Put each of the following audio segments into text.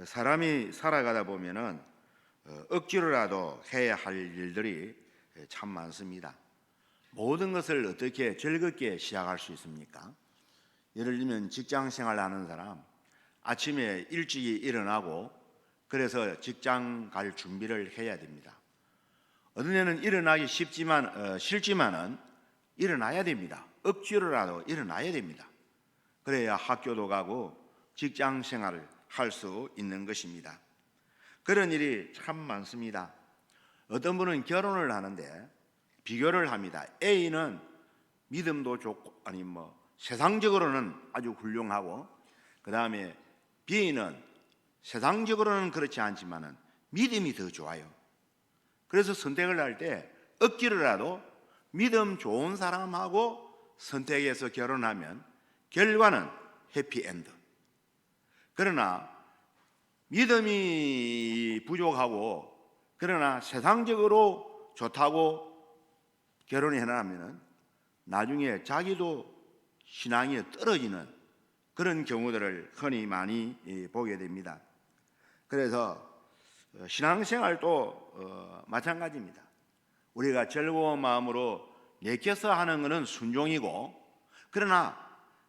사람이 살아가다 보면은 억지로라도 해야 할 일들이 참 많습니다. 모든 것을 어떻게 즐겁게 시작할 수 있습니까? 예를 들면 직장 생활하는 사람, 아침에 일찍이 일어나고 그래서 직장 갈 준비를 해야 됩니다. 어떤 애는 일어나기 싫지만은 일어나야 됩니다. 억지로라도 일어나야 됩니다. 그래야 학교도 가고 직장 생활을 할 수 있는 것입니다. 그런 일이 참 많습니다. 어떤 분은 결혼을 하는데 비교를 합니다. A는 믿음도 좋고 세상적으로는 아주 훌륭하고, 그 다음에 B는 세상적으로는 그렇지 않지만은 믿음이 더 좋아요. 그래서 선택을 할 때 억지로라도 믿음 좋은 사람하고 선택해서 결혼하면 결과는 해피엔드. 그러나 믿음이 부족하고 그러나 세상적으로 좋다고 결혼해나면 나중에 자기도 신앙이 떨어지는 그런 경우들을 흔히 많이 보게 됩니다. 그래서 신앙생활도 마찬가지입니다. 우리가 즐거운 마음으로 내켜서 하는 것은 순종이고, 그러나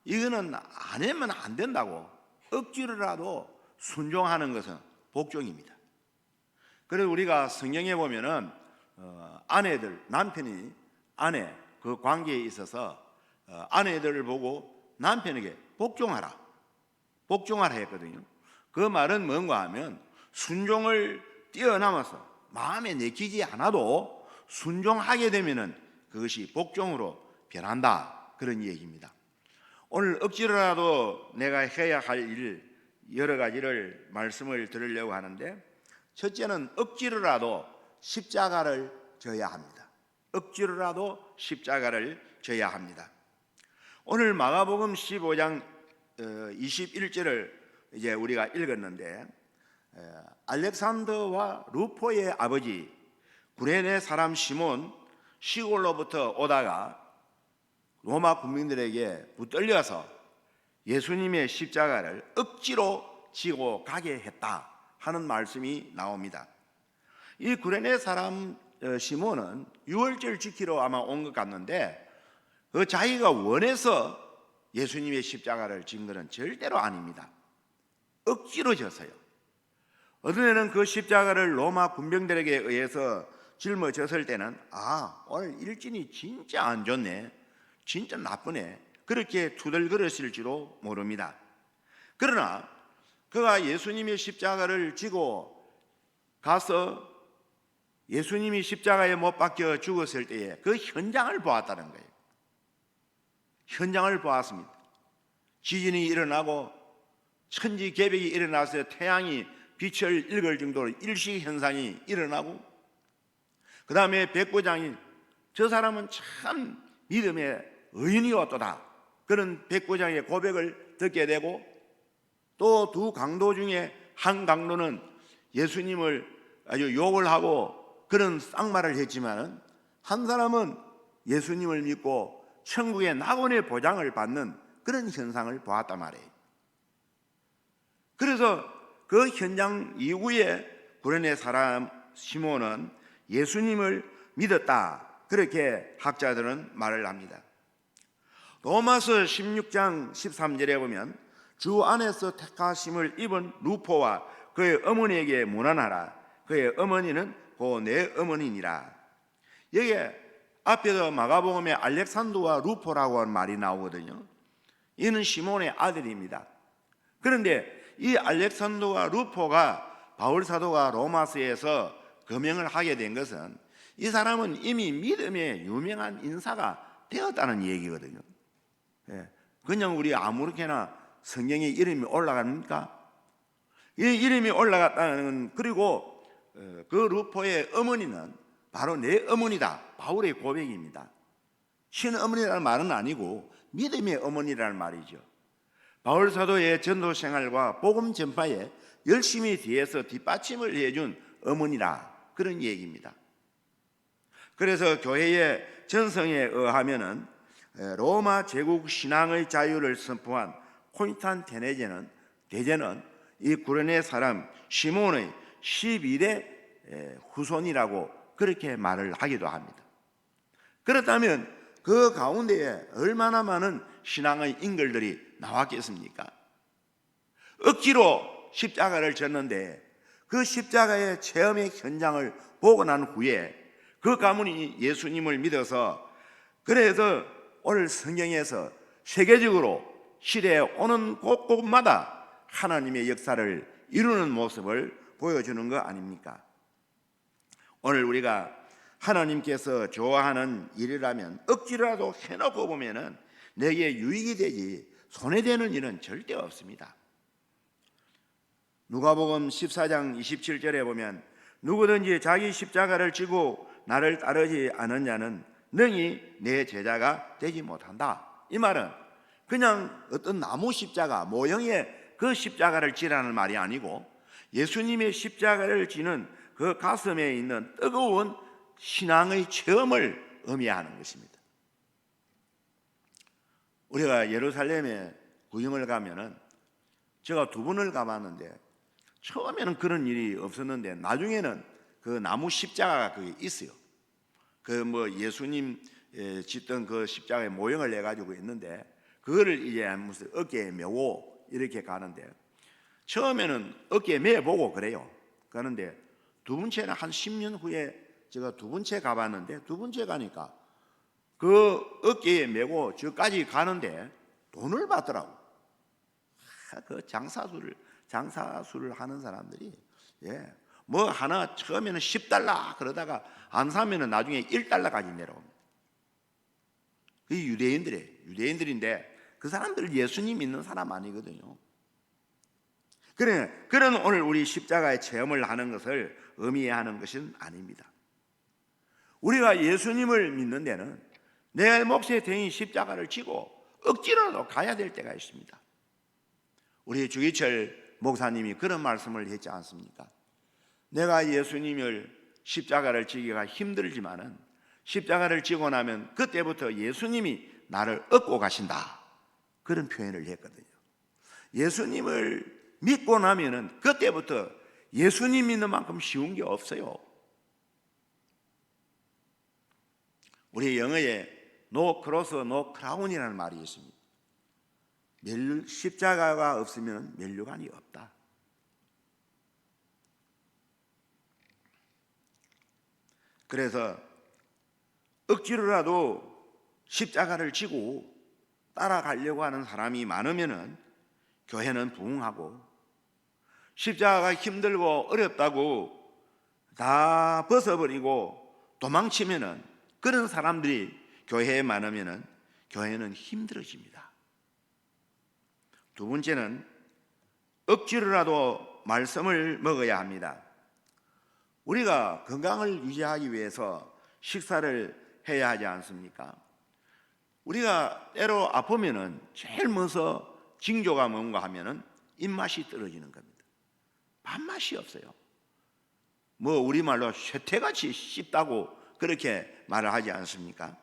이거는 안 하면 안 된다고 억지로라도 순종하는 것은 복종입니다. 그래서 우리가 성경에 보면은 남편이 아내 그 관계에 있어서 아내들을 보고 남편에게 복종하라 했거든요. 그 말은 뭔가 하면 순종을 뛰어넘어서 마음에 내키지 않아도 순종하게 되면은 그것이 복종으로 변한다, 그런 얘기입니다. 오늘 억지로라도 내가 해야 할 일 여러 가지를 말씀을 드리려고 하는데, 첫째는 억지로라도 십자가를 져야 합니다. 억지로라도 십자가를 져야 합니다. 오늘 마가복음 15장 21절을 이제 우리가 읽었는데, 알렉산더와 루포의 아버지 구레네 사람 시몬 시골로부터 오다가 로마 군민들에게 붙들려서 예수님의 십자가를 억지로 지고 가게 했다 하는 말씀이 나옵니다. 이 구레네 사람 시몬은 유월절 지키러 아마 온 것 같는데, 그 자기가 원해서 예수님의 십자가를 진 것은 절대로 아닙니다. 억지로 졌어요. 어떤 애는 그 십자가를 로마 군병들에게 의해서 짊어졌을 때는 오늘 일진이 진짜 안 좋네, 진짜 나쁘네, 그렇게 투덜거렸을지도 모릅니다. 그러나 그가 예수님의 십자가를 지고 가서 예수님이 십자가에 못 박혀 죽었을 때에 그 현장을 보았다는 거예요. 현장을 보았습니다. 지진이 일어나고 천지개벽이 일어나서 태양이 빛을 잃을 정도로 일시현상이 일어나고, 그 다음에 백부장이 저 사람은 참 믿음의 의인이었도다, 그런 백부장의 고백을 듣게 되고, 또 두 강도 중에 한 강도는 예수님을 아주 욕을 하고 그런 쌍말을 했지만은 한 사람은 예수님을 믿고 천국의 낙원의 보장을 받는 그런 현상을 보았단 말이에요. 그래서 그 현장 이후에 구레네 사람 시몬은 예수님을 믿었다, 그렇게 학자들은 말을 합니다. 로마서 16장 13절에 보면 주 안에서 택하심을 입은 루포와 그의 어머니에게 문안하라. 그의 어머니는 곧 내 어머니니라. 여기에 앞에서 마가복음에 알렉산더와 루포라고 하는 말이 나오거든요. 이는 시몬의 아들입니다. 그런데 이 알렉산더와 루포가 바울 사도가 로마서에서 거명을 하게 된 것은 이 사람은 이미 믿음의 유명한 인사가 되었다는 얘기거든요. 그냥 우리 아무렇게나 성경에 이름이 올라갑니까? 이 이름이 올라갔다는, 그리고 그 루포의 어머니는 바로 내 어머니다, 바울의 고백입니다. 친어머니라는 말은 아니고 믿음의 어머니라는 말이죠. 바울 사도의 전도 생활과 복음 전파에 열심히 뒤에서 뒷받침을 해준 어머니라, 그런 얘기입니다. 그래서 교회의 전성에 의하면은 로마 제국 신앙의 자유를 선포한 콘스탄티노 대제는 이 구레네 사람 시몬의 12대 후손이라고 그렇게 말을 하기도 합니다. 그렇다면 그 가운데에 얼마나 많은 신앙의 인걸들이 나왔겠습니까? 억지로 십자가를 졌는데 그 십자가의 체험의 현장을 보고 난 후에 그 가문이 예수님을 믿어서, 그래서 오늘 성경에서 세계적으로 시대에 오는 곳곳마다 하나님의 역사를 이루는 모습을 보여주는 거 아닙니까? 오늘 우리가 하나님께서 좋아하는 일이라면 억지로라도 해놓고 보면은 내게 유익이 되지 손해되는 일은 절대 없습니다. 누가복음 14장 27절에 보면 누구든지 자기 십자가를 지고 나를 따르지 않은 자는 능히 내 제자가 되지 못한다. 이 말은 그냥 어떤 나무 십자가 모형의 그 십자가를 지라는 말이 아니고 예수님의 십자가를 지는 그 가슴에 있는 뜨거운 신앙의 체험을 의미하는 것입니다. 우리가 예루살렘에 구경을 가면은 제가 2번을 가봤는데 처음에는 그런 일이 없었는데 나중에는 그 나무 십자가가 그게 있어요. 그 뭐 예수님 짓던 그 십자가의 모형을 내 가지고 있는데 그거를 이제 무슨 어깨에 메고 이렇게 가는데 처음에는 어깨에 메보고 그래요. 그런데 2번째는 한 10년 후에 제가 2번째 가봤는데 2번째 가니까 그 어깨에 메고 저까지 가는데 돈을 받더라고. 그 장사수를 하는 사람들이 뭐 하나 처음에는 10달러 그러다가 안 사면은 나중에 1달러까지 내려옵니다. 그 유대인들인데 그 사람들 예수님 믿는 사람 아니거든요. 그런 오늘 우리 십자가의 체험을 하는 것을 의미하는 것은 아닙니다. 우리가 예수님을 믿는 데는 내 몫에 대인 십자가를 지고 억지로라도 가야 될 때가 있습니다. 우리 주기철 목사님이 그런 말씀을 했지 않습니까? 내가 예수님을 십자가를 지기가 힘들지만은 십자가를 지고 나면 그때부터 예수님이 나를 업고 가신다. 그런 표현을 했거든요. 예수님을 믿고 나면은 그때부터 예수님 믿는 만큼 쉬운 게 없어요. 우리 영어에 No cross, no crown이라는 말이 있습니다. 십자가가 없으면 면류관이 없다. 그래서 억지로라도 십자가를 지고 따라가려고 하는 사람이 많으면은 교회는 부흥하고, 십자가가 힘들고 어렵다고 다 벗어버리고 도망치면은, 그런 사람들이 교회에 많으면은 교회는 힘들어집니다. 2번째는 억지로라도 말씀을 먹어야 합니다. 우리가 건강을 유지하기 위해서 식사를 해야 하지 않습니까? 우리가 때로 아프면은 제일 먼저 징조가 뭔가 하면은 입맛이 떨어지는 겁니다. 밥맛이 없어요. 뭐 우리말로 쇠퇴같이 씹다고 그렇게 말을 하지 않습니까?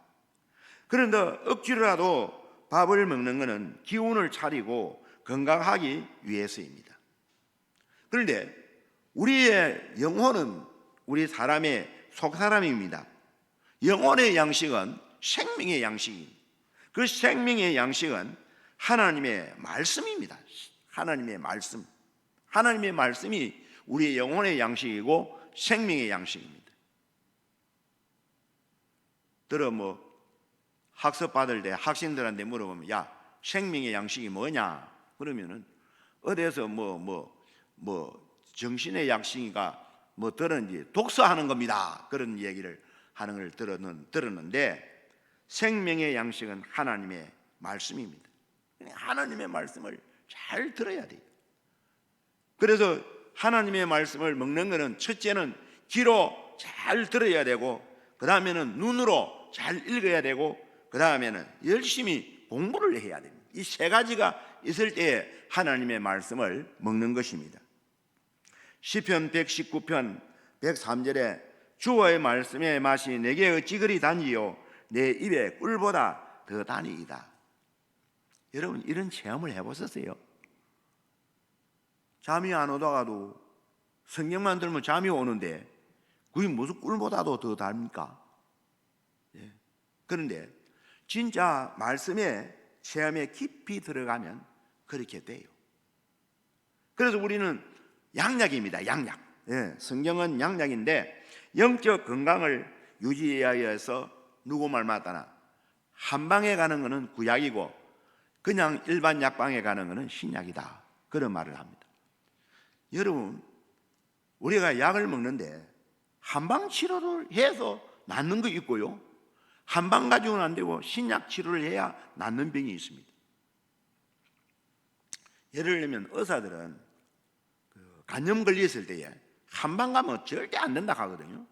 그런데 억지로라도 밥을 먹는 것은 기운을 차리고 건강하기 위해서입니다. 그런데 우리의 영혼은 우리 사람의 속사람입니다. 영혼의 양식은 생명의 양식입니다. 그 생명의 양식은 하나님의 말씀입니다. 하나님의 말씀. 하나님의 말씀이 우리의 영혼의 양식이고 생명의 양식입니다. 뭐 학습 받을 때 학생들한테 물어보면 야, 생명의 양식이 뭐냐? 그러면은 어디에서 정신의 양식이가 뭐 들었는지 독서하는 겁니다. 그런 얘기를 하는 걸 들었는데 생명의 양식은 하나님의 말씀입니다. 하나님의 말씀을 잘 들어야 돼요. 그래서 하나님의 말씀을 먹는 것은 첫째는 귀로 잘 들어야 되고, 그 다음에는 눈으로 잘 읽어야 되고, 그 다음에는 열심히 공부를 해야 됩니다. 이 3가지가 있을 때에 하나님의 말씀을 먹는 것입니다. 시편 119편 103절에 주의 말씀의 맛이 내게 어찌 그리 단지요 내 입에 꿀보다 더 단이이다. 여러분 이런 체험을 해보셨어요? 잠이 안 오다가도 성경만 들면 잠이 오는데 그게 무슨 꿀보다도 더 답니까? 예. 그런데 진짜 말씀에 체험에 깊이 들어가면 그렇게 돼요. 그래서 우리는 양약입니다. 양약. 예, 성경은 양약인데 영적 건강을 유지해야 해서 누구 말 맞다나 한방에 가는 것은 구약이고 그냥 일반 약방에 가는 것은 신약이다. 그런 말을 합니다. 여러분, 우리가 약을 먹는데 한방 치료를 해서 낫는 거 있고요, 한방 가지고는 안 되고 신약 치료를 해야 낫는 병이 있습니다. 예를 들면 의사들은 간염 걸렸을 때에 한방 가면 절대 안 된다 하거든요.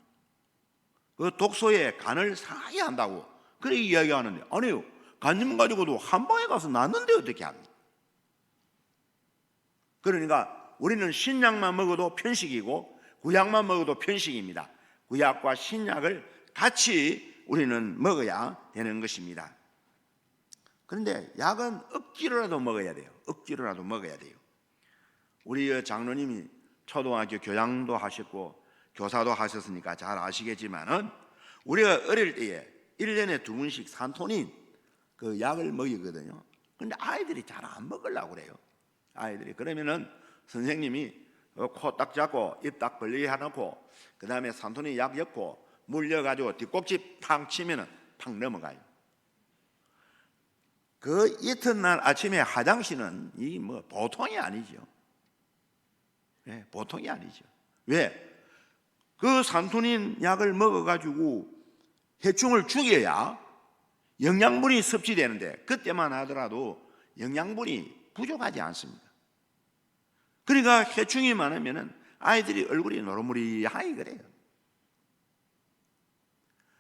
그 독소에 간을 상하게 한다고 그렇게 이야기하는데, 아니요, 간염 가지고도 한방에 가서 낫는데 어떻게 합니까? 그러니까 우리는 신약만 먹어도 편식이고 구약만 먹어도 편식입니다. 구약과 신약을 같이 우리는 먹어야 되는 것입니다. 그런데 약은 억지로라도 먹어야 돼요. 억지로라도 먹어야 돼요. 우리 장로님이 초등학교 교장도 하셨고 교사도 하셨으니까 잘 아시겠지만은 우리가 어릴 때에 1년에 2번씩 산토닌 그 약을 먹이거든요. 근데 아이들이 잘 안 먹으려고 그래요. 아이들이. 그러면은 선생님이 코 딱 잡고 입 딱 벌리게 해놓고 그 다음에 산토닌 약 엮고 물 넣어가지고 뒷꼭지 팡 치면은 팡 넘어가요. 그 이튿날 아침에 화장실은 이 뭐 보통이 아니죠. 네, 보통이 아니죠. 왜? 그 산토닌 약을 먹어가지고 해충을 죽여야 영양분이 섭취되는데 그때만 하더라도 영양분이 부족하지 않습니다. 그러니까 해충이 많으면 아이들이 얼굴이 노릇무리하게 그래요.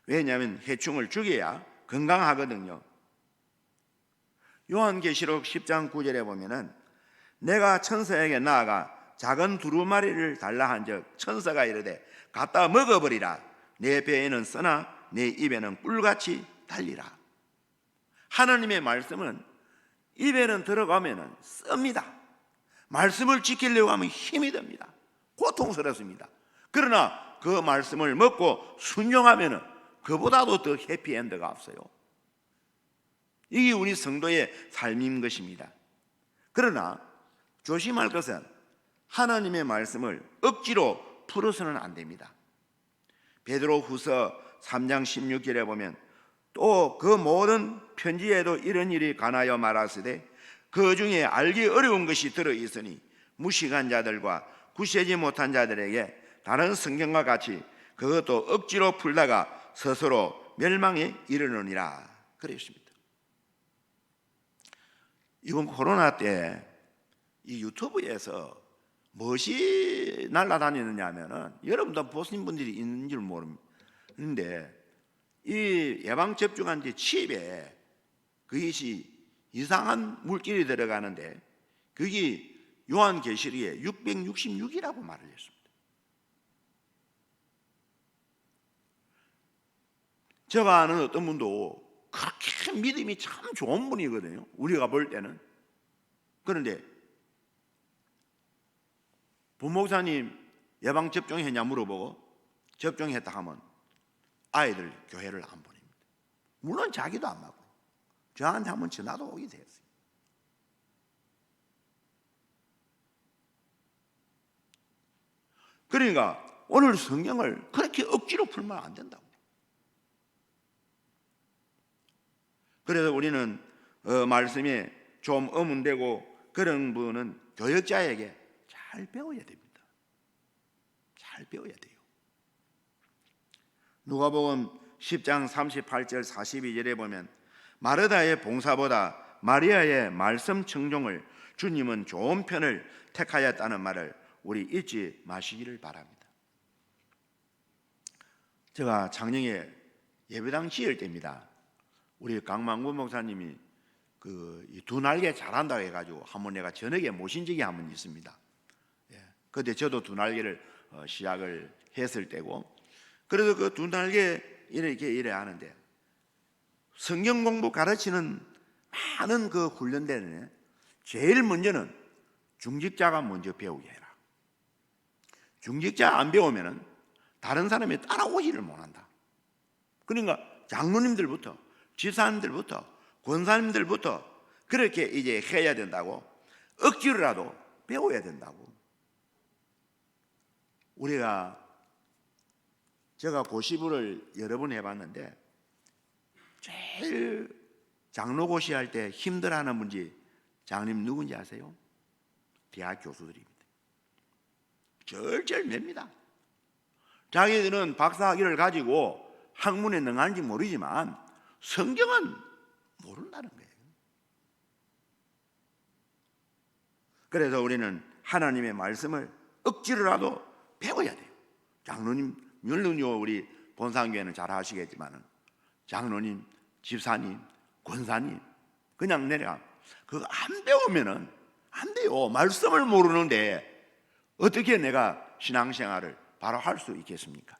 왜냐하면 해충을 죽여야 건강하거든요. 요한계시록 10장 9절에 보면은 내가 천사에게 나아가 작은 두루마리를 달라 한즉 천사가 이르되 갖다 먹어버리라. 내 배에는 쓰나 내 입에는 꿀같이 달리라. 하나님의 말씀은 입에는 들어가면 씁니다. 말씀을 지키려고 하면 힘이 듭니다. 고통스럽습니다. 그러나 그 말씀을 먹고 순종하면 그보다도 더 해피엔드가 없어요. 이게 우리 성도의 삶인 것입니다. 그러나 조심할 것은 하나님의 말씀을 억지로 풀어서는 안 됩니다. 베드로후서 3장 16절에 보면 또 그 모든 편지에도 이런 일이 관하여 말하시되 그 중에 알기 어려운 것이 들어있으니 무식한 자들과 구세지 못한 자들에게 다른 성경과 같이 그것도 억지로 풀다가 스스로 멸망에 이르느니라 그랬습니다. 이번 코로나 때 이 유튜브에서 무엇이 날아다니느냐 하면은 여러분도 보신 분들이 있는 줄 모르는데 이 예방접종한 칩에 그것이 이상한 물질이 들어가는데 그게 요한계시록에 666이라고 말을 했습니다. 제가 아는 어떤 분도 그렇게 믿음이 참 좋은 분이거든요. 우리가 볼 때는. 그런데 부목사님 예방접종했냐 물어보고 접종했다 하면 아이들 교회를 안 보냅니다. 물론 자기도 안 맞고 저한테 한번 전화도 오게 되었어요. 그러니까 오늘 성경을 그렇게 억지로 풀면 안 된다고. 그래서 우리는 말씀에 좀 어문되고 그런 분은 교역자에게 잘 배워야 됩니다. 잘 배워야 돼요. 누가복음 10장 38절 42절에 보면 마르다의 봉사보다 마리아의 말씀 청종을 주님은 좋은 편을 택하였다는 말을 우리 잊지 마시기를 바랍니다. 제가 작년에 예배당 지을 때입니다. 우리 강만구 목사님이 그 두 날개 잘한다고 해가지고 한번 내가 저녁에 모신 적이 한 번 있습니다. 그때 저도 두 날개를 시작을 했을 때고, 그래서 그 두 날개 이래 하는데 성경 공부 가르치는 많은 그 훈련대는 제일 먼저는 중직자가 먼저 배우게 해라. 중직자 안 배우면은 다른 사람이 따라오지를 못한다. 그러니까 장로님들부터, 지사님들부터, 권사님들부터 그렇게 이제 해야 된다고. 억지로라도 배워야 된다고. 제가 고시부를 여러 번 해봤는데 제일 장로고시 할 때 힘들어하는 분이 장님 누군지 아세요? 대학 교수들입니다. 절절 맵니다. 자기들은 박사학위를 가지고 학문에 능한지 모르지만 성경은 모른다는 거예요. 그래서 우리는 하나님의 말씀을 억지로라도 배워야 돼요. 장로님, 물론요 우리 본상교회는 잘 아시겠지만 장로님, 집사님, 권사님 그냥 내가 그거 안 배우면은 안 돼요. 말씀을 모르는데 어떻게 내가 신앙생활을 바로 할 수 있겠습니까?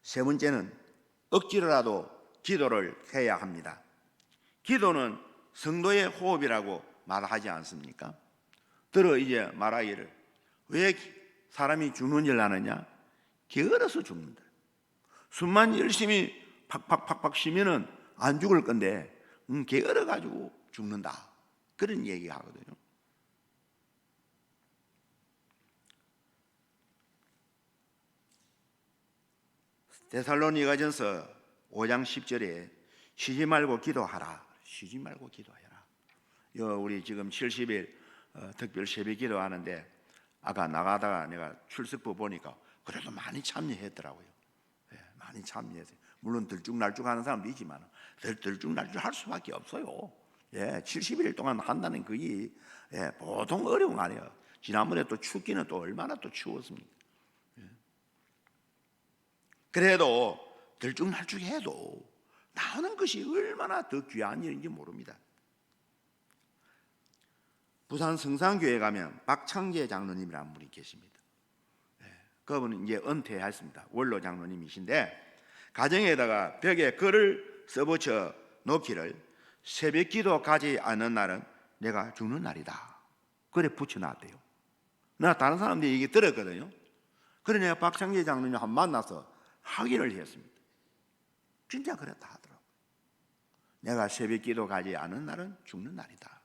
세 번째는 억지로라도 기도를 해야 합니다. 기도는 성도의 호흡이라고 말하지 않습니까? 이제 말하기를 왜 사람이 죽는 줄 아느냐? 게을러서 죽는다. 숨만 열심히 팍팍팍팍 쉬면은 안 죽을 건데 게을러가지고 죽는다. 그런 얘기 하거든요. 데살로니가전서 5장 10절에 쉬지 말고 기도하라. 쉬지 말고 기도해라. 우리 지금 70일 특별 새벽 기도하는데 아까 나가다가 내가 출석부 보니까 그래도 많이 참여했더라고요. 많이 참여했어요. 물론 들쭉날쭉하는 사람도 있지만 들쭉날쭉 할 수밖에 없어요. 70일 동안 한다는 그게 보통 어려운 거 아니에요. 지난번에 또 춥기는 또 얼마나 또 추웠습니까? 그래도 들쭉날쭉해도 나오는 것이 얼마나 더 귀한 일인지 모릅니다. 부산 성산교회 가면 박창재 장로님이라는 분이 계십니다. 그분은 이제 은퇴했습니다. 원로 장로님이신데 가정에다가 벽에 글을 써붙여 놓기를 새벽 기도 가지 않는 날은 내가 죽는 날이다. 그래 붙여놨대요. 나 다른 사람들이 얘기 들었거든요. 그래 내가 박창재 장로님 한 만나서 확인을 했습니다. 진짜 그렇다 하더라고요. 내가 새벽 기도 가지 않은 날은 죽는 날이다.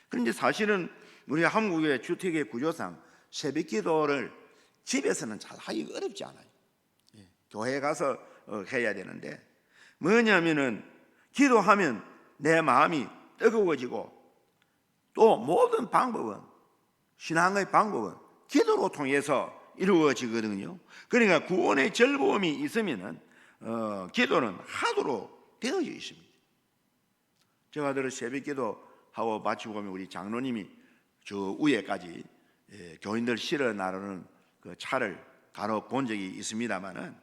그런데 사실은 우리 한국의 주택의 구조상 새벽 기도를 집에서는 잘 하기가 어렵지 않아요. 교회 가서 해야 되는데 뭐냐면은 기도하면 내 마음이 뜨거워지고 또 모든 방법은 신앙의 방법은 기도로 통해서 이루어지거든요. 그러니까 구원의 즐거움이 있으면은 기도는 하도록 되어져 있습니다. 제가 들어 새벽 기도하고 마치고 보면 우리 장로님이 저 위에까지 교인들 실어 나르는 그 차를 간혹 본 적이 있습니다만은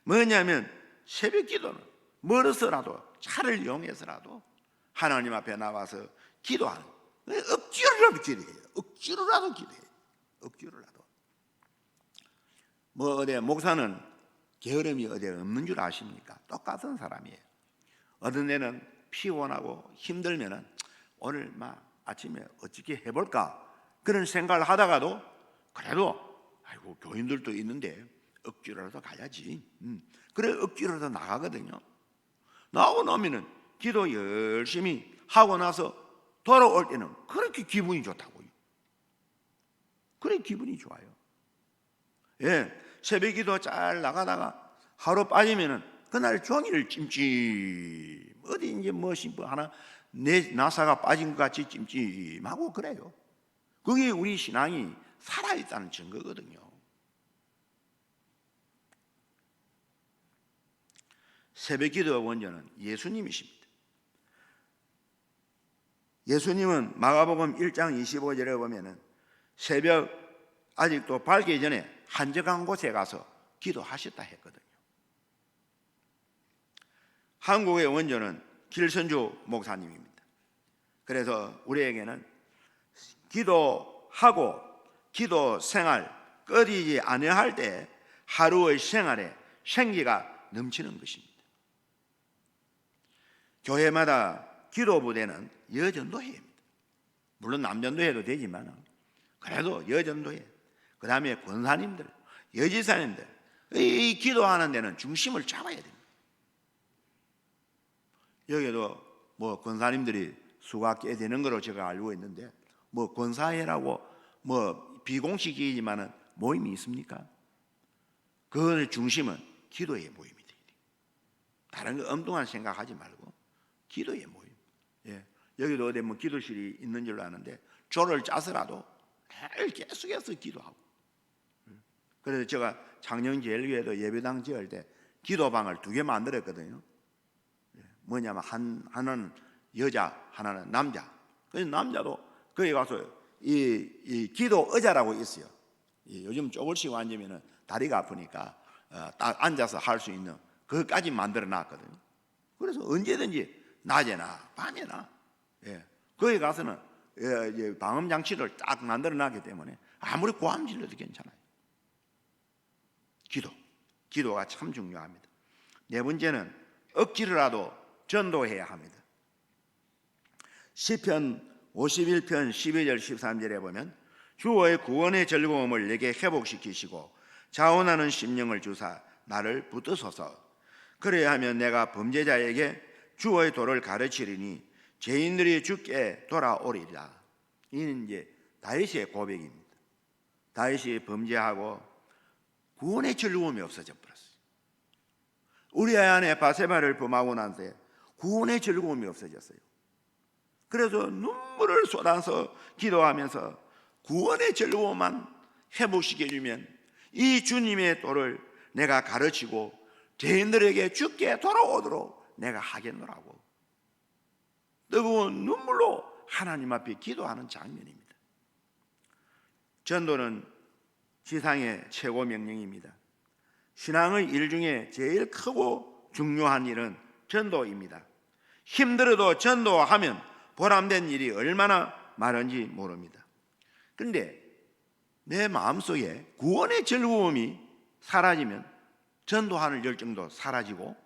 뭐냐면 새벽 기도는 멀어서라도 차를 이용해서라도 하나님 앞에 나와서 기도하는 억지로라도 기도해요. 억지로라도 기도해요. 억지로라도. 어디 목사는 게으름이 어디 없는 줄 아십니까? 똑같은 사람이에요. 어떤 데는 피곤하고 힘들면은 오늘 막 아침에 어떻게 해볼까 그런 생각을 하다가도 그래도 아이고 교인들도 있는데 억지로라도 가야지. 그래 억지로라도 나가거든요. 나오고 나면은 기도 열심히 하고 나서 돌아올 때는 그렇게 기분이 좋다고요. 그래 기분이 좋아요. 새벽 기도 잘 나가다가 하루 빠지면은 그날 종일 찜찜 어디 이제 무엇이 하나 내 나사가 빠진 것 같이 찜찜하고 그래요. 그게 우리 신앙이 살아있다는 증거거든요. 새벽 기도의 원조는 예수님이십니다. 예수님은 마가복음 1장 25절에 보면은 새벽 아직도 밝기 전에 한적한 곳에 가서 기도하셨다 했거든요. 한국의 원조는 길선주 목사님입니다. 그래서 우리에게는 기도하고 기도 생활 꺼리지 아니할 때 하루의 생활에 생기가 넘치는 것입니다. 교회마다 기도 부대는 여전도회입니다. 물론 남전도 해도 되지만 그래도 여전도에, 그 다음에 권사님들, 여지사님들, 이 기도하는 데는 중심을 잡아야 됩니다. 여기도 뭐 권사님들이 수가 꽤 되는 거로 제가 알고 있는데, 뭐 권사회라고 뭐 비공식이지만은 모임이 있습니까? 그 중심은 기도의 모임이 돼야 돼요. 다른 거 엉뚱한 생각하지 말고 기도의 모임. 예. 여기도 어디 뭐 기도실이 있는 줄로 아는데 조를 짜서라도 매일 계속해서 기도하고. 그래서 제가 작년 제일교회도 예배당 지을 때 기도방을 2개 만들었거든요. 뭐냐면 하나는 여자, 하나는 남자. 그래서 남자도 거기 가서 이 기도 의자라고 있어요. 요즘 쪼글치고 앉으면 다리가 아프니까 딱 앉아서 할 수 있는 그것까지 만들어 놨거든요. 그래서 언제든지 낮에나 밤에나 거기 가서는 방음 장치를 딱 만들어 놨기 때문에 아무리 고함 질러도 괜찮아요. 기도가 참 중요합니다. 네 번째는 억지로라도 전도해야 합니다. 시편 51편 12절 13절에 보면 주의 구원의 즐거움을 내게 회복시키시고 자원하는 심령을 주사 나를 붙드소서. 그래야 하면 내가 범죄자에게 주의 도를 가르치리니 죄인들이 주께 돌아오리라. 이는 이제 다윗의 고백입니다. 다윗이 범죄하고 구원의 즐거움이 없어져 버렸어요. 우리아 안에 바세바를 범하고 난 뒤에 구원의 즐거움이 없어졌어요. 그래서 눈물을 쏟아서 기도하면서 구원의 즐거움만 회복시켜주면 이 주님의 도를 내가 가르치고 죄인들에게 주께 돌아오도록 내가 하겠노라고 뜨거운 눈물로 하나님 앞에 기도하는 장면입니다. 전도는 지상의 최고 명령입니다. 신앙의 일 중에 제일 크고 중요한 일은 전도입니다. 힘들어도 전도하면 보람된 일이 얼마나 많은지 모릅니다. 그런데 내 마음속에 구원의 즐거움이 사라지면 전도하는 열정도 사라지고,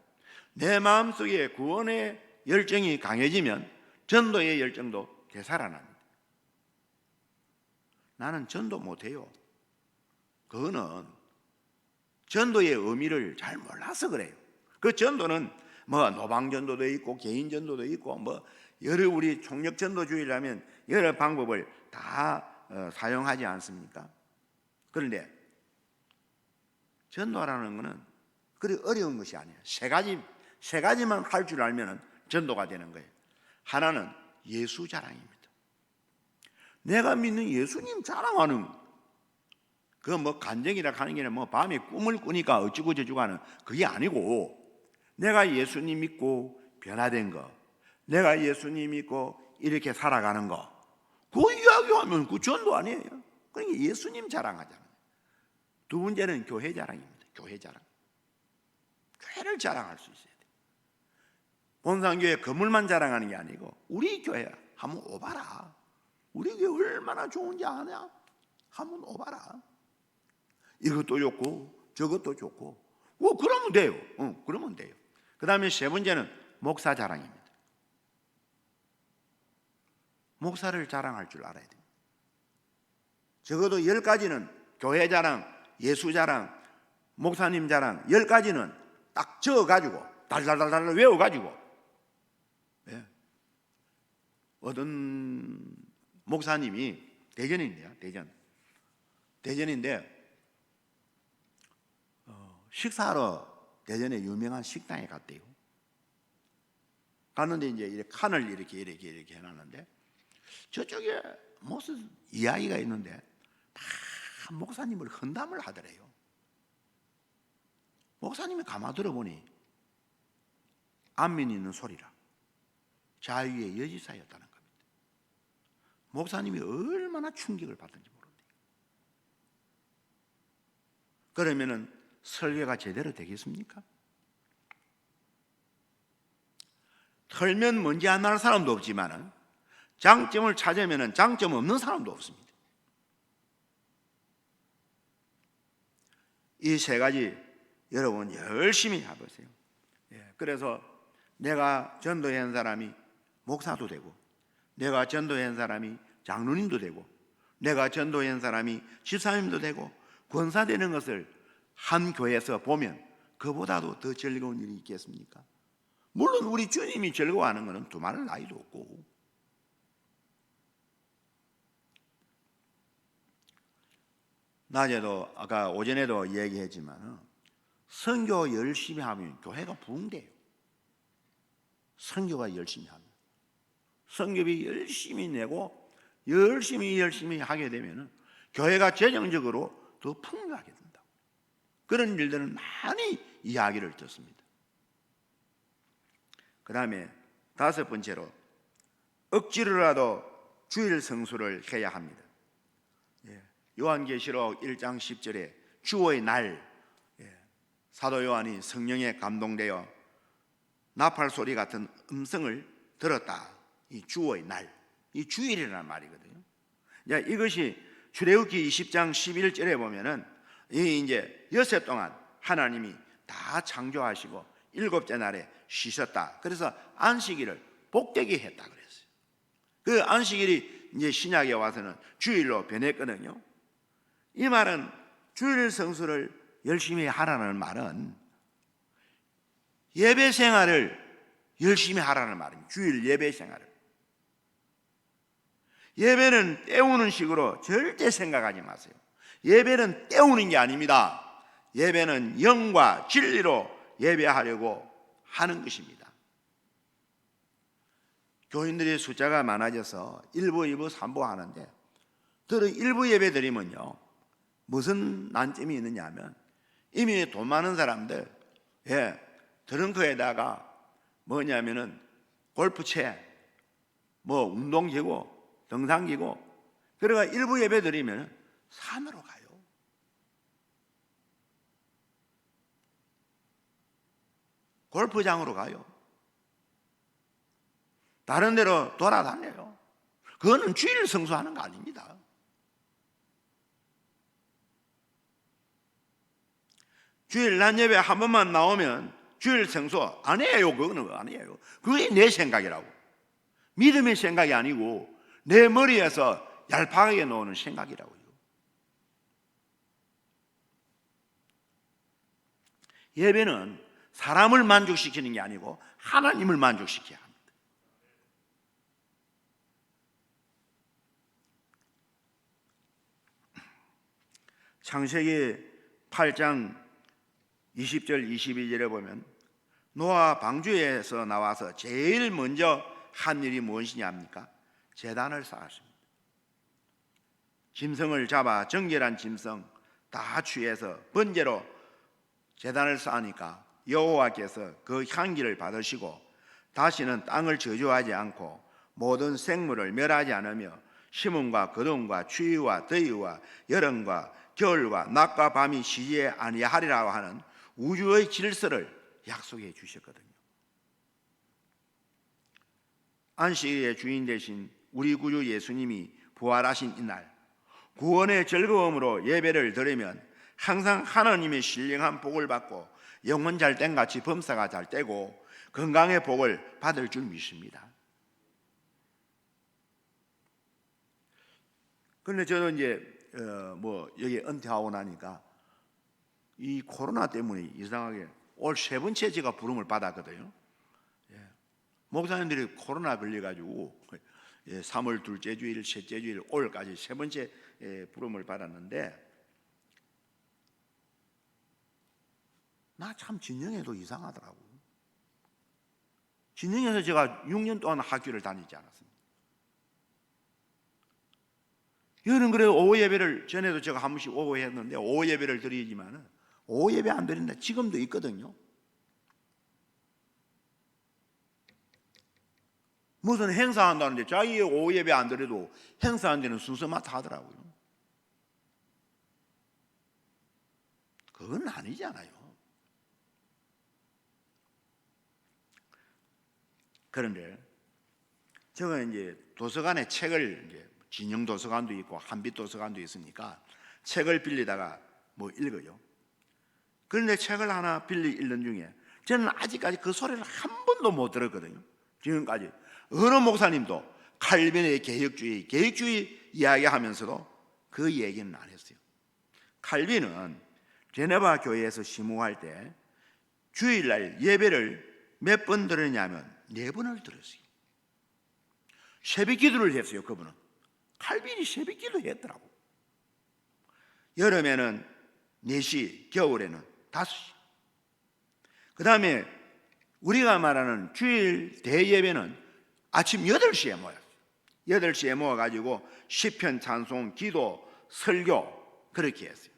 내 마음속에 구원의 열정이 강해지면 전도의 열정도 되살아납니다. 나는 전도 못해요. 그거는 전도의 의미를 잘 몰라서 그래요. 그 전도는 뭐 노방전도도 있고 개인전도도 있고 뭐 여러 우리 총력전도주의라면 여러 방법을 다 사용하지 않습니까? 그런데 전도라는 것은 그리 어려운 것이 아니에요. 세 가지만 할 줄 알면 전도가 되는 거예요. 하나는 예수 자랑입니다. 내가 믿는 예수님 자랑하는, 그 뭐 간증이라 하는 게 아니라 뭐 밤에 꿈을 꾸니까 어쩌고 저쩌고 하는 그게 아니고, 내가 예수님 믿고 변화된 거, 내가 예수님 믿고 이렇게 살아가는 거, 그 이야기하면 그 전도 아니에요. 그러니까 예수님 자랑하잖아요. 두 번째는 교회 자랑입니다. 교회 자랑. 교회를 자랑할 수 있어야 돼요. 본산교회 건물만 자랑하는 게 아니고 우리 교회 한번 오봐라. 우리 교회 얼마나 좋은지 아냐? 한번 오봐라. 이것도 좋고 저것도 좋고 그러면 돼요. 그러면 돼요. 그 다음에 세 번째는 목사 자랑입니다. 목사를 자랑할 줄 알아야 돼요. 적어도 10가지는 교회 자랑, 예수 자랑, 목사님 자랑 10가지는 딱 적어가지고 달달달달 외워가지고, 어떤 목사님이 대전인데요. 대전인데 식사하러 대전에 유명한 식당에 갔대요. 갔는데 이제 이렇게 칸을 이렇게 해놨는데 저쪽에 무슨 이야기가 있는데 다 목사님을 헌담을 하더래요. 목사님이 가만 들어보니 안면 있는 소리라 자유의 여지사였다는 겁니다. 목사님이 얼마나 충격을 받은지 모릅니다. 그러면은 설교가 제대로 되겠습니까? 털면 뭔지 안 나는 사람도 없지만은 장점을 찾으면은 장점 없는 사람도 없습니다. 이 세 가지 여러분 열심히 해보세요. 그래서 내가 전도한 사람이 목사도 되고, 내가 전도한 사람이 장로님도 되고, 내가 전도한 사람이 집사님도 되고 권사 되는 것을 한 교회에서 보면 그보다도 더 즐거운 일이 있겠습니까? 물론 우리 주님이 즐거워하는 것은 두말할 나위도 없고, 낮에도 아까 오전에도 얘기했지만 선교 열심히 하면 교회가 부흥돼요. 선교가 열심히 하면, 선교비 열심히 내고 열심히 하게 되면 교회가 재정적으로 더 풍요하게 된다. 그런 일들은 많이 이야기를 듣습니다. 그 다음에 다섯 번째로, 억지로라도 주일 성수를 해야 합니다. 요한계시록 1장 10절에 주의 날, 사도 요한이 성령에 감동되어 나팔 소리 같은 음성을 들었다. 이 주의 날, 이 주일이라는 말이거든요. 이것이 출애굽기 20장 11절에 보면은 이제 여섯 동안 하나님이 다 창조하시고 일곱째 날에 쉬셨다. 그래서 안식일을 복되게 했다 그랬어요. 그 안식일이 이제 신약에 와서는 주일로 변했거든요. 이 말은 주일 성수를 열심히 하라는 말은 예배 생활을 열심히 하라는 말입니다. 주일 예배 생활을. 예배는 때우는 식으로 절대 생각하지 마세요. 예배는 때우는 게 아닙니다. 예배는 영과 진리로 예배하려고 하는 것입니다. 교인들의 숫자가 많아져서 1부, 2부, 3부 하는데, 들어 1부 예배 드리면요, 무슨 난점이 있느냐 하면 이미 돈 많은 사람들, 트렁크에다가 뭐냐면은 골프채, 뭐 운동기구, 등산기구, 그래가 일부 예배 드리면 산으로 가요. 골프장으로 가요. 다른 데로 돌아다녀요. 그거는 주일 성수하는 거 아닙니다. 주일 낮 예배 한 번만 나오면 주일 성수 안 해요. 그거는 아니에요. 그게 내 생각이라고. 믿음의 생각이 아니고 내 머리에서 얄팍하게 놓는 생각이라고요. 예배는 사람을 만족시키는 게 아니고 하나님을 만족시켜야 합니다. 창세기 8장 20절 22절에 보면 노아 방주에서 나와서 제일 먼저 한 일이 무엇이냐 합니까? 제단을 쌓았습니다. 짐승을 잡아 정결한 짐승 다 취해서 번제로 제단을 쌓으니까 여호와께서 그 향기를 받으시고 다시는 땅을 저주하지 않고 모든 생물을 멸하지 않으며 심음과 거둠과 추위와 더위와 여름과 겨울과 낮과 밤이 쉬지 아니하리라고 하는 우주의 질서를 약속해 주셨거든요. 안식일의 주인 되신 우리 구주 예수님이 부활하신 이날, 구원의 즐거움으로 예배를 드리면 항상 하나님의 신령한 복을 받고 영혼 잘된 같이 범사가 잘 되고 건강의 복을 받을 줄 믿습니다. 그런데 저는 이제 여기 은퇴하고 나니까 이 코로나 때문에 이상하게 올 세 번째 제가 부름을 받았거든요. 목사님들이 코로나 걸려가지고 3월 둘째 주일, 셋째 주일, 올까지 세 번째 부름을 받았는데 나 참 진영에도 이상하더라고. 진영에서 제가 6년 동안 학교를 다니지 않았습니다. 여는 그래 오후 예배를 전에도 제가 한 번씩 오고 했는데 오후 예배를 드리지만은 오후 예배 안 드린다 지금도 있거든요. 무슨 행사한다는데 자기 오후 예배 안 드려도 행사한 데는 순서 맡아 하더라고요. 그건 아니잖아요. 그런데 제가 이제 도서관에 책을 이제 진영 도서관도 있고 한빛 도서관도 있으니까 책을 빌리다가 읽어요. 그런데 책을 하나 빌리 읽는 중에 저는 아직까지 그 소리를 한 번도 못 들었거든요. 지금까지 어느 목사님도 칼빈의 개혁주의 이야기하면서도 그 얘기는 안 했어요. 칼빈은 제네바 교회에서 심호할 때 주일날 예배를 몇 번 들었냐면 4번을 들었어요. 새벽 기도를 했어요. 그분은 칼빈이 새벽 기도 했더라고. 여름에는 4시, 겨울에는 5시. 그 다음에 우리가 말하는 주일 대예배는 아침 8시에 모였어요. 8시에 모여가지고 시편, 찬송, 기도, 설교 그렇게 했어요.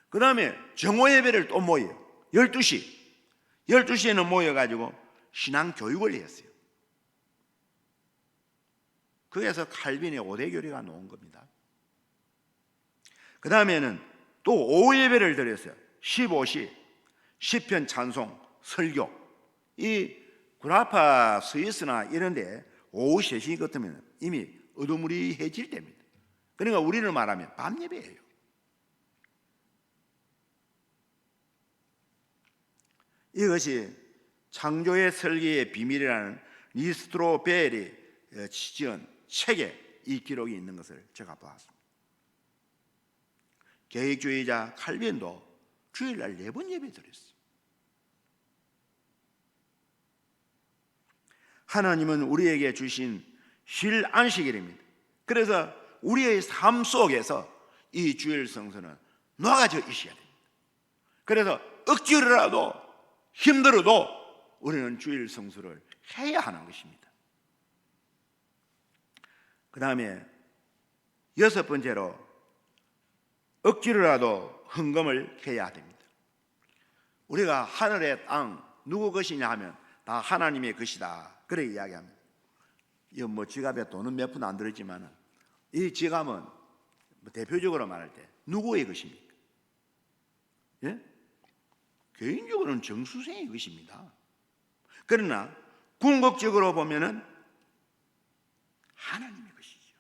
그 다음에 정오 예배를 또 모여요. 12시에는 모여가지고 신앙교육을 했어요. 그래서 칼빈의 5대 교리가 나온 겁니다. 그 다음에는 또 오후 예배를 드렸어요. 15시 시편, 찬송, 설교. 이 구라파 스위스나 이런데 오후 3시 같으면 이미 어두무리해질 때입니다. 그러니까 우리를 말하면 밤 예배예요. 이것이 창조의 설계의 비밀이라는 리스트로 벨이 지은 책에 이 기록이 있는 것을 제가 보았습니다. 계획주의자 칼빈도 주일날 4번 예배 드렸어요. 하나님은 우리에게 주신 쉴 안식일입니다. 그래서 우리의 삶 속에서 이 주일 성수는 녹아져 있어야 됩니다. 그래서 억지로라도 힘들어도 우리는 주일 성수를 해야 하는 것입니다. 그 다음에 6번째로 억지로라도 헌금을 해야 됩니다. 우리가 하늘의 땅 누구 것이냐 하면 다 하나님의 것이다 그래 이야기합니다. 이거 뭐 지갑에 돈은 몇 푼 안 들었지만 이 지갑은 대표적으로 말할 때 누구의 것입니까? 예? 개인적으로는 정수생의 것입니다. 그러나 궁극적으로 보면은 하나님의 것이죠.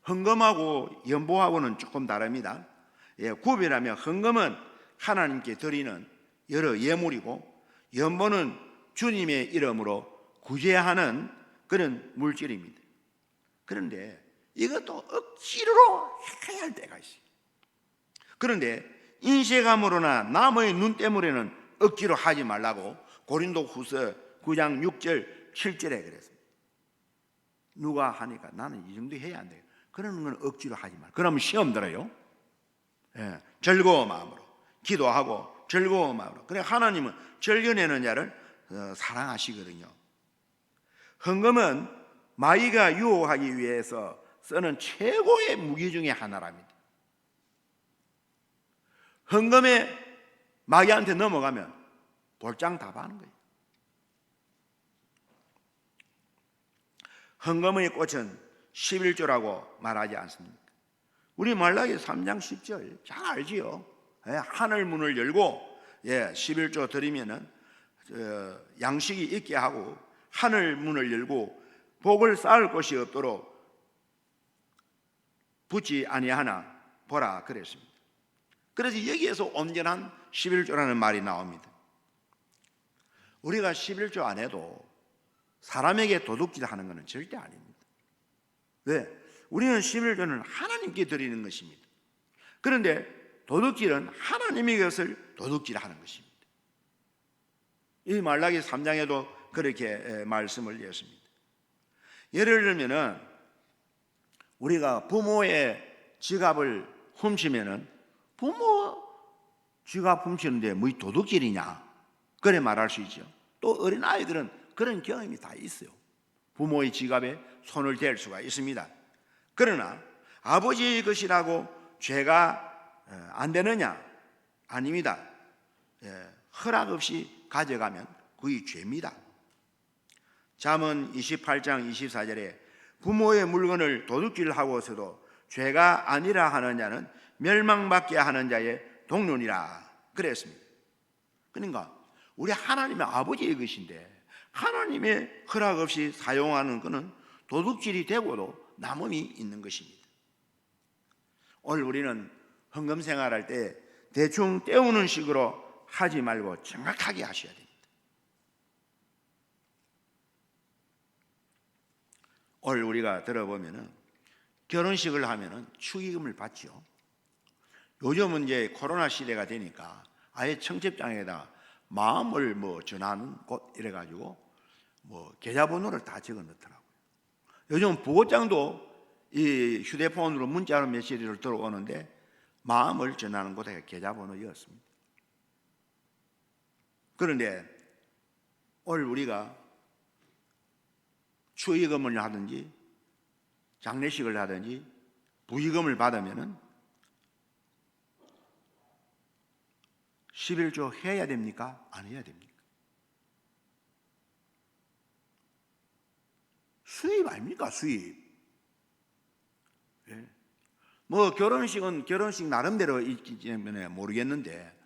헌금하고 연보하고는 조금 다릅니다. 예, 구별하면 헌금은 하나님께 드리는 여러 예물이고 연보는 주님의 이름으로 구제하는 그런 물질입니다. 그런데 이것도 억지로 해야 할 때가 있어요. 그런데 인쇄감으로나 남의 눈 때문에는 억지로 하지 말라고 고린도후서 9장 6절 7절에 그랬습니다. 누가 하니까 나는 이 정도 해야 안 돼요. 그러는 건 억지로 하지 말고. 그러면 시험 들어요. 예, 즐거운 마음으로 기도하고 즐거운 마음으로. 그래 하나님은 즐겨내는 자를 사랑하시거든요. 헌금은 마귀가 유혹하기 위해서 쓰는 최고의 무기 중에 하나랍니다. 헌금에 마귀한테 넘어가면 볼장 다 파는 거예요. 헌금의 꽃은 11조라고 말하지 않습니까? 우리 말라기 3장 10절 잘 알지요. 예, 하늘 문을 열고 11조 드리면은 양식이 있게 하고 하늘 문을 열고 복을 쌓을 것이 없도록 붙지 아니하나 보라 그랬습니다. 그래서 여기에서 온전한 11조라는 말이 나옵니다. 우리가 11조 안 해도 사람에게 도둑질 하는 것은 절대 아닙니다. 왜? 우리는 11조는 하나님께 드리는 것입니다. 그런데 도둑질은 하나님의 것을 도둑질하는 것입니다. 이 말라기 3장에도 그렇게 말씀을 드렸습니다. 예를 들면은 우리가 부모의 지갑을 훔치면은 부모 지갑 훔치는데 뭐 도둑질이냐 그래 말할 수 있죠. 또 어린 아이들은 그런 경험이 다 있어요. 부모의 지갑에 손을 댈 수가 있습니다. 그러나 아버지의 것이라고 죄가 안 되느냐? 아닙니다. 허락 없이 가져가면 그게 죄입니다. 잠언 28장 24절에 부모의 물건을 도둑질하고서도 죄가 아니라 하는 자는 멸망받게 하는 자의 동료니라 그랬습니다. 그러니까 우리 하나님의 아버지의 것인데 하나님의 허락 없이 사용하는 것은 도둑질이 되고도 남음이 있는 것입니다. 오늘 우리는 헌금 생활할 때 대충 때우는 식으로 하지 말고 정확하게 하셔야 됩니다. 오늘 우리가 들어보면은 결혼식을 하면은 축의금을 받죠. 요즘은 이제 코로나 시대가 되니까 아예 청첩장에다 마음을 전하는 곳 이래가지고 계좌번호를 다 적어 넣더라고요. 요즘 부고장도 이 휴대폰으로 문자로 메시지를 들어오는데 마음을 전하는 곳에 계좌번호였습니다. 그런데 오늘 우리가 축의금을 하든지 장례식을 하든지 부의금을 받으면은 11조 해야 됩니까? 안 해야 됩니까? 수입 아닙니까? 수입. 예. 결혼식은 결혼식 나름대로 있기 때문에 모르겠는데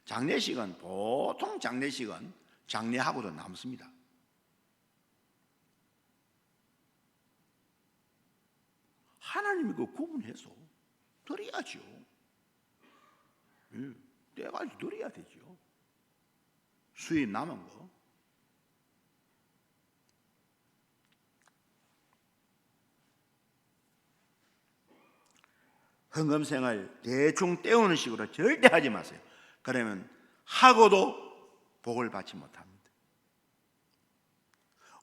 장례식은 보통 장례식은 장례하고도 남습니다. 하나님이 그 구분해서 드려야죠. 때가 드려야 되죠. 수입 남은 거. 헌금생활 대충 때우는 식으로 절대 하지 마세요. 그러면 하고도 복을 받지 못합니다.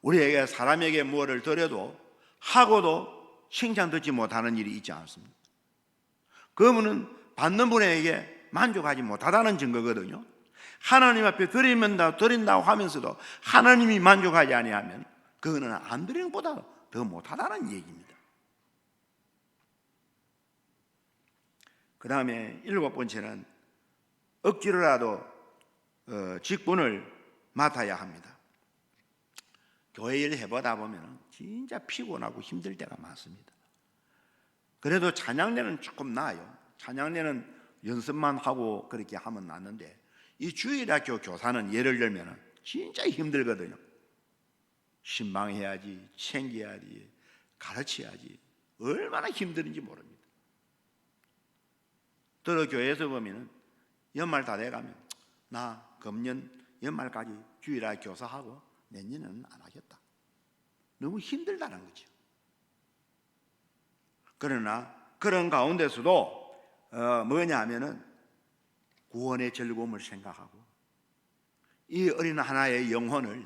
우리에게 사람에게 무엇을 드려도 하고도 칭찬 듣지 못하는 일이 있지 않습니다. 그러면은 받는 분에게 만족하지 못하다는 증거거든요. 하나님 앞에 드린다고 하면서도 하나님이 만족하지 아니하면 그거는 안 드리는 것보다 더 못하다는 얘기입니다. 그 다음에 7번째는 억지로라도 직분을 맡아야 합니다. 교회 일 해보다 보면 진짜 피곤하고 힘들 때가 많습니다. 그래도 찬양대는 조금 나아요. 찬양대는 연습만 하고 그렇게 하면 낫는데 이 주일학교 교사는 예를 들면 진짜 힘들거든요. 신방해야지, 챙겨야지, 가르쳐야지 얼마나 힘든지 모릅니다. 들어 교회에서 보면 연말 다 돼가면 나 금년 연말까지 주일학교 교사하고 내년에는 안 하겠다. 너무 힘들다는 거죠. 그러나 그런 가운데서도 뭐냐 하면은 구원의 즐거움을 생각하고 이 어린 하나의 영혼을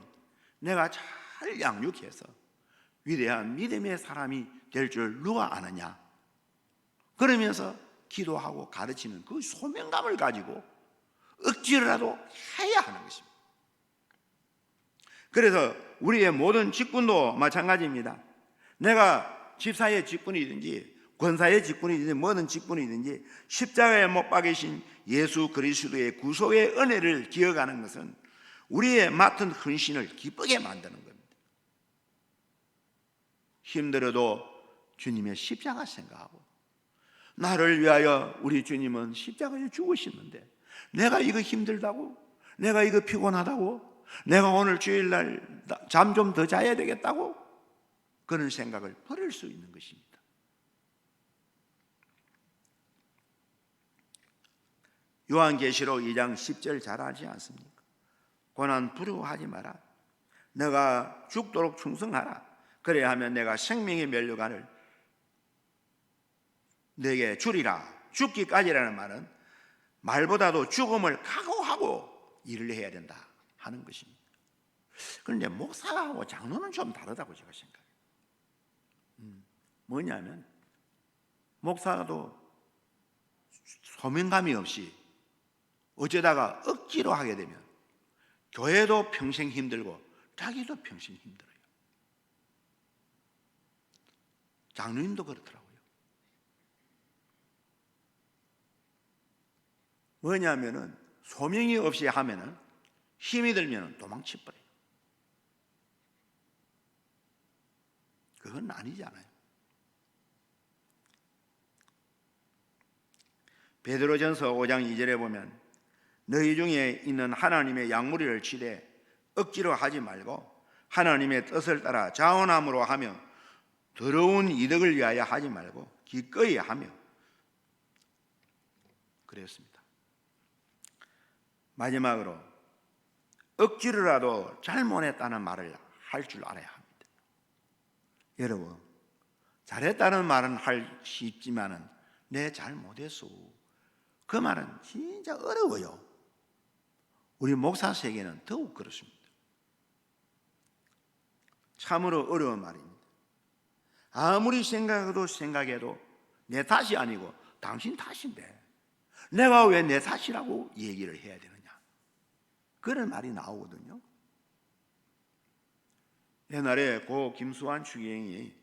내가 잘 양육해서 위대한 믿음의 사람이 될 줄 누가 아느냐. 그러면서 기도하고 가르치는 그 소명감을 가지고 억지로라도 해야 하는 것입니다. 그래서 우리의 모든 직분도 마찬가지입니다. 내가 집사의 직분이든지 권사의 직분이든지 뭐든 직분이든지 십자가에 못 박이신 예수 그리스도의 구속의 은혜를 기억하는 것은 우리의 맡은 헌신을 기쁘게 만드는 겁니다. 힘들어도 주님의 십자가 생각하고 나를 위하여 우리 주님은 십자가에 죽으셨는데 내가 이거 힘들다고, 내가 이거 피곤하다고, 내가 오늘 주일날 잠 좀 더 자야 되겠다고 그런 생각을 버릴 수 있는 것입니다. 요한계시록 2장 10절 잘 알지 않습니까? 고난 두려워하지 마라. 내가 죽도록 충성하라. 그래야 하면 내가 생명의 면류관을 내게 주리라. 죽기까지라는 말은 말보다도 죽음을 각오하고 일을 해야 된다 하는 것입니다. 그런데 목사하고 장로는 좀 다르다고 제가 생각해요. 뭐냐면 목사도 소명감이 없이 어쩌다가 억지로 하게 되면 교회도 평생 힘들고 자기도 평생 힘들어요. 장로님도 그렇더라고요. 뭐냐면은 소명이 없이 하면은 힘이 들면은 도망쳐버려요. 그건 아니잖아요. 베드로전서 5장 2절에 보면 너희 중에 있는 하나님의 양무리를 치되 억지로 하지 말고 하나님의 뜻을 따라 자원함으로 하며 더러운 이득을 위하여 하지 말고 기꺼이 하며 그랬습니다. 마지막으로 억지로라도 잘못했다는 말을 할 줄 알아야 합니다. 여러분, 잘했다는 말은 할 수 있지만은 내 잘 못했어, 그 말은 진짜 어려워요. 우리 목사 세계는 더욱 그렇습니다. 참으로 어려운 말입니다. 아무리 생각해도 내 탓이 아니고 당신 탓인데 내가 왜 내 탓이라고 얘기를 해야 되느냐, 그런 말이 나오거든요. 옛날에 고 김수환 추기경이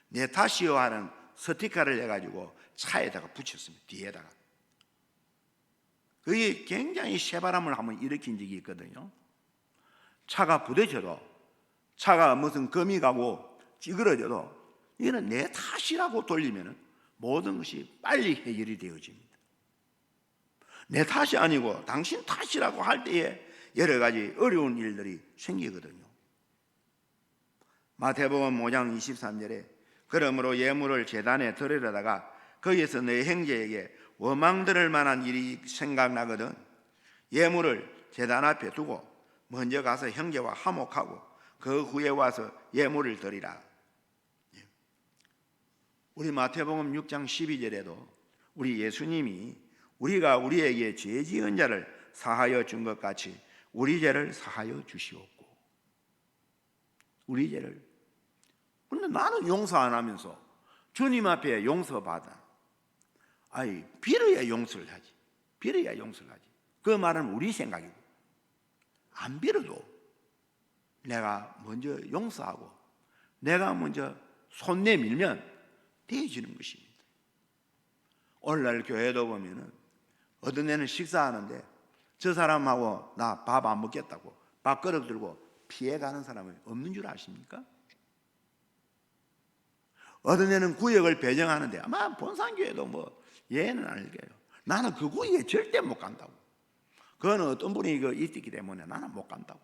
내 탓이요 하는 스티커를 해가지고 차에다가 붙였습니다. 뒤에다가. 그게 굉장히 새바람을 한번 일으킨 적이 있거든요. 차가 부딪혀도, 차가 무슨 금이 가고 찌그러져도 이거는 내 탓이라고 돌리면 모든 것이 빨리 해결이 되어집니다. 내 탓이 아니고 당신 탓이라고 할 때에 여러 가지 어려운 일들이 생기거든요. 마태복음 5장 23절에 그러므로 예물을 제단에 드리려다가 거기에서 내 형제에게 원망 들을 만한 일이 생각나거든 예물을 제단 앞에 두고 먼저 가서 형제와 화목하고 그 후에 와서 예물을 드리라. 우리 마태복음 6장 12절에도 우리 예수님이 우리가 우리에게 죄 지은 자를 사하여 준 것 같이 우리 죄를 사하여 주시옵고. 우리 죄를. 근데 나는 용서 안 하면서 주님 앞에 용서받아. 아이, 빌어야 용서를 하지. 빌어야 용서를 하지. 그 말은 우리 생각이고, 안 빌어도 내가 먼저 용서하고 내가 먼저 손 내밀면 되어지는 것입니다. 오늘날 교회도 보면은 어떤 애는 식사하는데 저 사람하고 나 밥 안 먹겠다고 밥그릇 들고 피해가는 사람은 없는 줄 아십니까? 어떤 애는 구역을 배정하는데 아마 본산교회도 뭐 얘는 아닐게요. 나는 그 구역에 절대 못 간다고. 그거는 어떤 분이 있기 때문에 나는 못 간다고.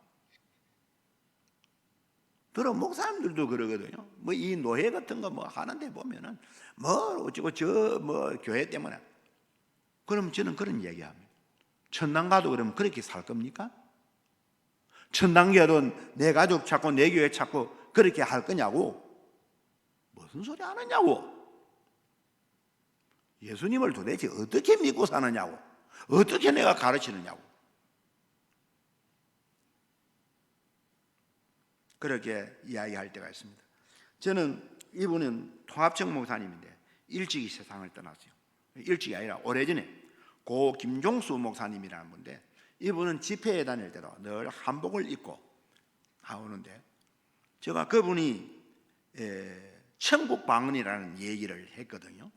들어 목사님들도 그러거든요. 뭐 이 노예 같은 거 뭐 하는데 보면은 뭐 어쩌고 저 뭐 교회 때문에. 그럼 저는 그런 얘기합니다. 천당 가도 그러면 그렇게 살 겁니까? 천당 가도 내 가족 찾고 내 교회 찾고 그렇게 할 거냐고. 무슨 소리 하느냐고. 예수님을 도대체 어떻게 믿고 사느냐고. 어떻게 내가 가르치느냐고. 그렇게 이야기할 때가 있습니다. 저는 이분은 통합청 목사님인데 일찍이 세상을 떠났어요. 일찍이 아니라 오래전에 고 김종수 목사님이라는 분인데 이분은 집회에 다닐 때도 늘 한복을 입고 나오는데 제가 그분이 천국 방언이라는 얘기를 했거든요.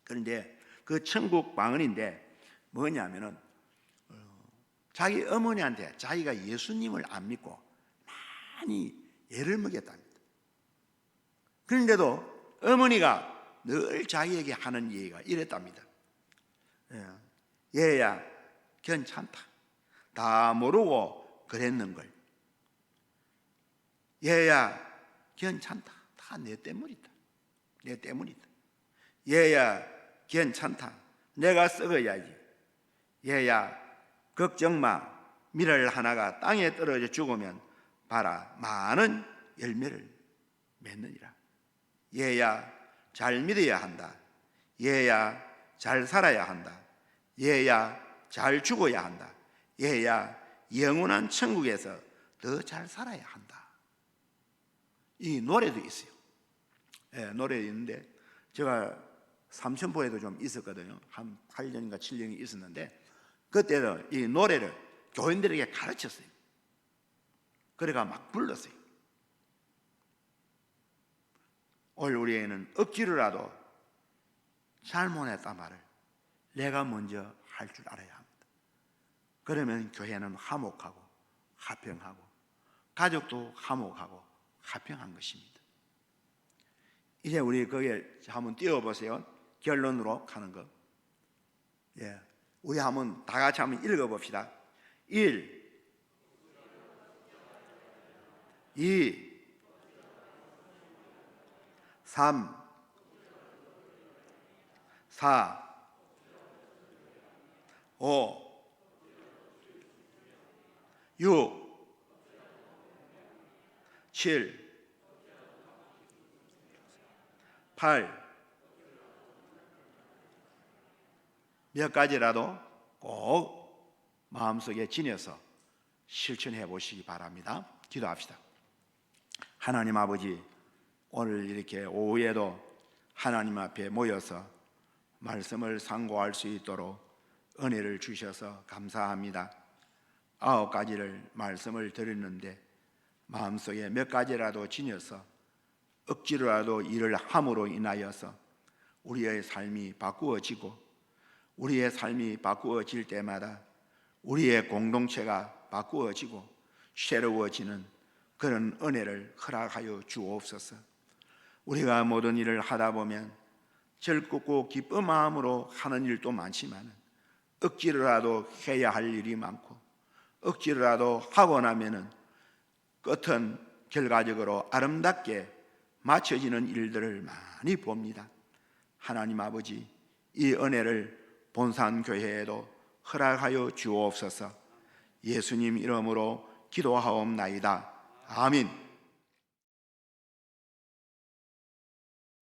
그런데 그 천국 방언인데 뭐냐면은 자기 어머니한테 자기가 예수님을 안 믿고 많이 애를 먹였답니다. 그런데도 어머니가 늘 자기에게 하는 얘기가 이랬답니다. 얘야 괜찮다. 다 모르고 그랬는걸. 얘야 괜찮다. 다 내 때문이다. 내 때문이다. 얘야 괜찮다. 내가 썩어야지. 얘야 걱정 마. 밀을 하나가 땅에 떨어져 죽으면 봐라 많은 열매를 맺느니라. 얘야 잘 믿어야 한다. 얘야 잘 살아야 한다. 얘야 잘 죽어야 한다. 얘야 영원한 천국에서 더 잘 살아야 한다. 이 노래도 있어요. 노래도 있는데 제가 삼천포에도 좀 있었거든요. 한 8년인가 7년이 있었는데 그때도 이 노래를 교인들에게 가르쳤어요. 그래가 막 불렀어요. 오늘 우리 애는 억지로라도 잘못했단 말을 내가 먼저 할 줄 알아야 합니다. 그러면 교회는 화목하고 화평하고 가족도 화목하고 화평한 것입니다. 이제 우리 거기에 한번 띄워보세요. 결론으로 가는 거. 우리 한번 다 같이 한번 읽어봅시다. 1, 2, 3, 4, 5, 6, 7, 8. 몇 가지라도 꼭 마음속에 지녀서 실천해 보시기 바랍니다. 기도합시다. 하나님 아버지, 오늘 이렇게 오후에도 하나님 앞에 모여서 말씀을 상고할 수 있도록 은혜를 주셔서 감사합니다. 9가지를 말씀을 드렸는데 마음속에 몇 가지라도 지녀서 억지로라도 일을 함으로 인하여서 우리의 삶이 바꾸어지고, 우리의 삶이 바꾸어질 때마다 우리의 공동체가 바꾸어지고 새로워지는 그런 은혜를 허락하여 주옵소서. 우리가 모든 일을 하다 보면 즐겁고 기쁜 마음으로 하는 일도 많지만 억지로라도 해야 할 일이 많고, 억지로라도 하고 나면은 끝은 결과적으로 아름답게 맞춰지는 일들을 많이 봅니다. 하나님 아버지, 이 은혜를 본산교회에도 허락하여 주옵소서. 예수님 이름으로 기도하옵나이다. 아멘.